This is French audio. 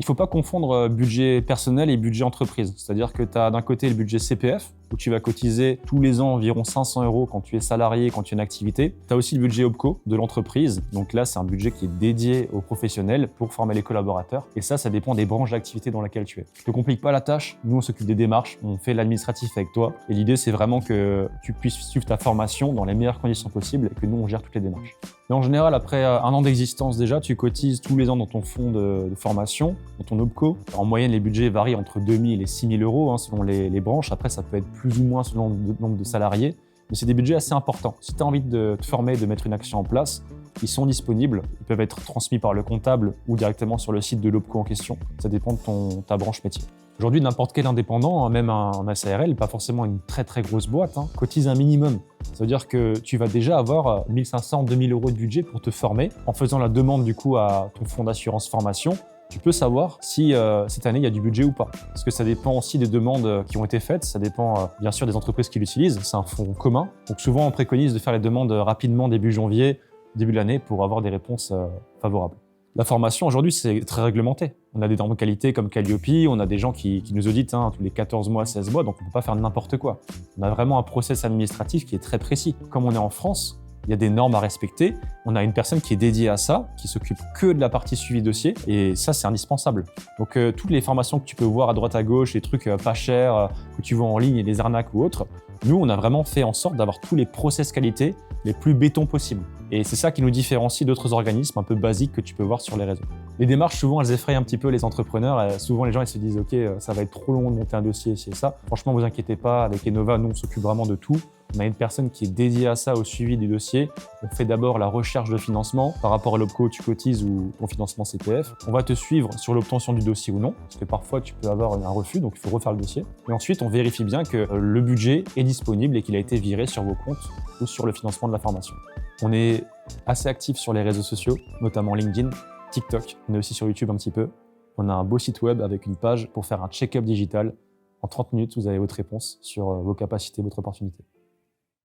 Il ne faut pas confondre budget personnel et budget entreprise. C'est-à-dire que tu as d'un côté le budget CPF, où tu vas cotiser tous les ans environ 500 € quand tu es salarié, quand tu as une activité. Tu as aussi le budget OPCO de l'entreprise. Donc là, c'est un budget qui est dédié aux professionnels pour former les collaborateurs. Et ça dépend des branches d'activité dans laquelle tu es. Ne te complique pas la tâche. Nous, on s'occupe des démarches, on fait l'administratif avec toi. Et l'idée, c'est vraiment que tu puisses suivre ta formation dans les meilleures conditions possibles et que nous, on gère toutes les démarches. Mais en général, après un an d'existence déjà, tu cotises tous les ans dans ton fonds de formation, dans ton OPCO. En moyenne, les budgets varient entre 2 000 et 6 000 € selon les branches. Après, ça peut être plus ou moins selon le nombre de salariés. Mais c'est des budgets assez importants. Si tu as envie de te former, de mettre une action en place, ils sont disponibles. Ils peuvent être transmis par le comptable ou directement sur le site de l'OPCO en question. Ça dépend de ta branche métier. Aujourd'hui, n'importe quel indépendant, même un SARL, pas forcément une très grosse boîte, cotise un minimum. Ça veut dire que tu vas déjà avoir 1 500 – 2 000 € de budget pour te former. En faisant la demande du coup à ton fonds d'assurance formation, tu peux savoir si cette année il y a du budget ou pas. Parce que ça dépend aussi des demandes qui ont été faites, ça dépend bien sûr des entreprises qui l'utilisent, c'est un fonds commun. Donc souvent on préconise de faire les demandes rapidement début janvier, début de l'année pour avoir des réponses favorables. La formation aujourd'hui c'est très réglementé. On a des normes de qualité comme Calliope, on a des gens qui nous auditent tous les 14 mois, 16 mois, donc on ne peut pas faire n'importe quoi. On a vraiment un process administratif qui est très précis. Comme on est en France, il y a des normes à respecter. On a une personne qui est dédiée à ça, qui s'occupe que de la partie suivi dossier, et ça, c'est indispensable. Donc, toutes les formations que tu peux voir à droite à gauche, les trucs pas chers que tu vois en ligne et des arnaques ou autres, nous, on a vraiment fait en sorte d'avoir tous les process qualité les plus béton possibles. Et c'est ça qui nous différencie d'autres organismes un peu basiques que tu peux voir sur les réseaux. Les démarches, souvent, elles effrayent un petit peu les entrepreneurs. Souvent, les gens ils se disent « Ok, ça va être trop long de monter un dossier, ci et ça ». Franchement, vous inquiétez pas, avec Enova, nous, on s'occupe vraiment de tout. On a une personne qui est dédiée à ça, au suivi du dossier. On fait d'abord la recherche de financement par rapport à l'OPCO, tu cotises ou ton financement CPF. On va te suivre sur l'obtention du dossier ou non, parce que parfois tu peux avoir un refus, donc il faut refaire le dossier. Et ensuite, on vérifie bien que le budget est disponible et qu'il a été viré sur vos comptes ou sur le financement de la formation. On est assez actif sur les réseaux sociaux, notamment LinkedIn, TikTok. On est aussi sur YouTube un petit peu. On a un beau site web avec une page pour faire un check-up digital. En 30 minutes, vous avez votre réponse sur vos capacités, votre opportunité.